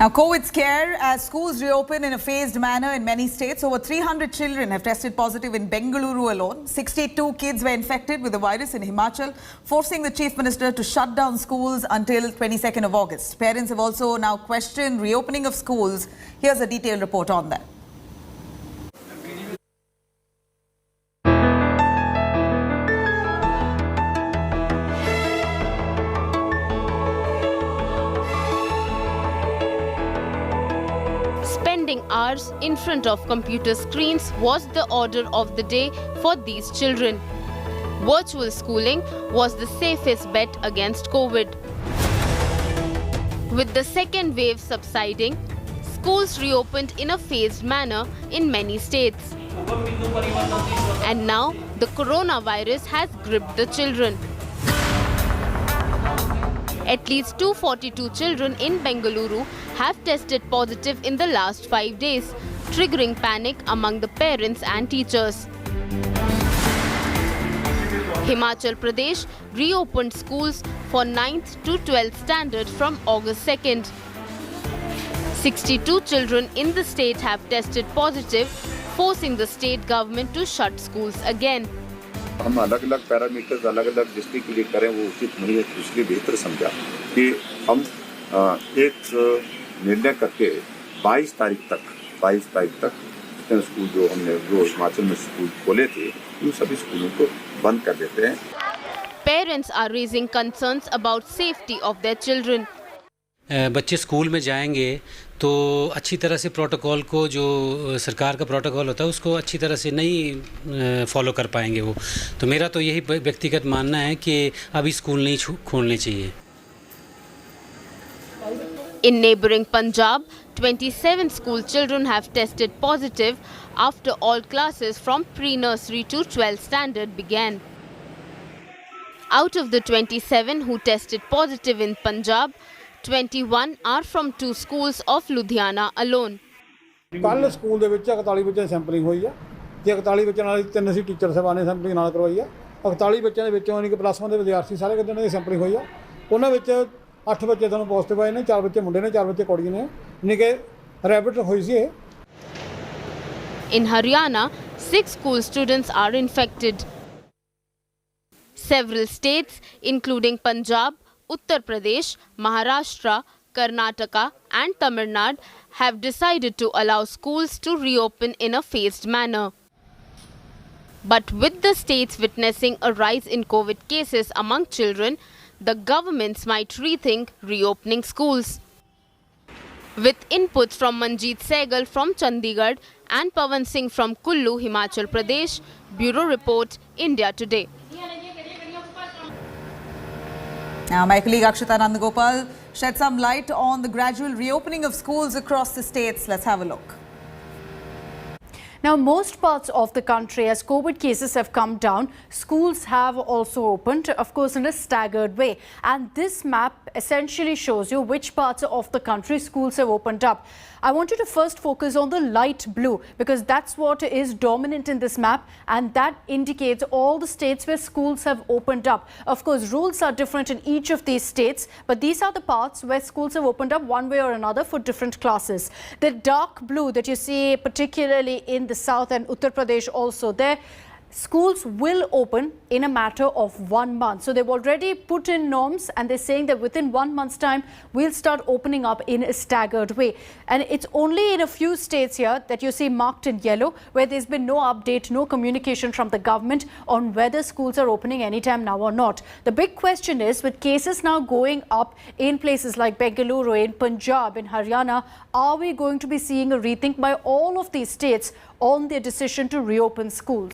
Now, COVID scare as schools reopen in a phased manner in many states. Over 300 children have tested positive in Bengaluru alone. 62 kids were infected with the virus in Himachal, forcing the Chief Minister to shut down schools until 22nd of August. Parents have also now questioned reopening of schools. Here's a detailed report on that. Spending hours in front of computer screens was the order of the day for these children. Virtual schooling was the safest bet against COVID. With the second wave subsiding, schools reopened in a phased manner in many states. And now the coronavirus has gripped the children. At least 242 children in Bengaluru have tested positive in the last 5 days, triggering panic among the parents and teachers. Himachal Pradesh reopened schools for 9th to 12th standard from August 2nd. 62 children in the state have tested positive, forcing the state government to shut schools again. हम अलग-अलग parameters अलग-अलग district के लिए करें वो उचित नहीं है, इसलिए बेहतर समझा कि हम एक निर्णय करके 22 तारीख तक स्कूल जो हिमाचल में स्कूल खोले थे उन सभी स्कूलों को बंद कर देते हैं. Parents are raising concerns about safety of their children. बच्चे स्कूल में जाएंगे तो अच्छी तरह से प्रोटोकॉल को जो सरकार का प्रोटोकॉल होता है उसको अच्छी तरह से नहीं फॉलो कर पाएंगे वो. तो मेरा तो यही व्यक्तिगत मानना है कि अभी स्कूल नहीं खोलने चाहिए. In neighbouring Punjab, 27 school children have tested positive after all classes from pre-nursery to 12th standard began. Out of the 27 who tested positive in Punjab, 21 are from 2 schools of Ludhiana alone. ਕੱਲ school ਦੇ ਵਿੱਚ 41 ਬੱਚਿਆਂ ਦੀ sampling ਹੋਈ ਆ ਤੇ 41 ਬੱਚਿਆਂ ਨਾਲ 3 ਅਸੀਂ ਟੀਚਰ ਸਾਹਿਬਾਨ ਨੇ ਸੈਂਪਲਿੰਗ ਨਾਲ ਕਰਵਾਈ ਆ. 41 ਬੱਚਿਆਂ ਦੇ ਵਿੱਚੋਂ ਯਾਨੀ ਕਿ +1 ਦੇ ਵਿਦਿਆਰਥੀ ਸਾਰੇ ਕਿਤੇ ਦੀ ਸੈਂਪਲਿੰਗ ਹੋਈ ਆ. ਉਹਨਾਂ ਵਿੱਚ 8 ਬੱਚੇ ਤੁਹਾਨੂੰ ਪੋਜ਼ਿਟਿਵ ਆਏ ਨੇ, 4 ਬੱਚੇ ਮੁੰਡੇ ਨੇ, 4 ਬੱਚੇ ਕੁੜੀਆਂ ਨੇ, ਯਾਨੀ ਕਿ ਰੈਬਿਟ ਹੋਈ ਸੀ ਇਹ. In Haryana, 6 school students are infected. Several states, including Punjab, Uttar Pradesh, Maharashtra, Karnataka and Tamil Nadu have decided to allow schools to reopen in a phased manner. But with the states witnessing a rise in COVID cases among children, the governments might rethink reopening schools. With inputs from Manjeet Sehgal from Chandigarh and Pawan Singh from Kullu, Himachal Pradesh, Bureau Report, India Today. Now, my colleague Akshita Nandagopal shed some light on the gradual reopening of schools across the states. Let's have a look. Now, most parts of the country, as COVID cases have come down, schools have also opened, of course, in a staggered way. And this map essentially shows you which parts of the country schools have opened up. I want you to first focus on the light blue because that's what is dominant in this map, and that indicates all the states where schools have opened up. Of course, rules are different in each of these states, but these are the parts where schools have opened up one way or another for different classes. The dark blue that you see particularly in the South and Uttar Pradesh also, there schools will open in a matter of 1 month. So they've already put in norms and they're saying that within 1 month's time, we'll start opening up in a staggered way. And it's only in a few states here that you see marked in yellow where there's been no update, no communication from the government on whether schools are opening anytime now or not. The big question is, with cases now going up in places like Bengaluru, in Punjab, in Haryana, are we going to be seeing a rethink by all of these states on their decision to reopen schools?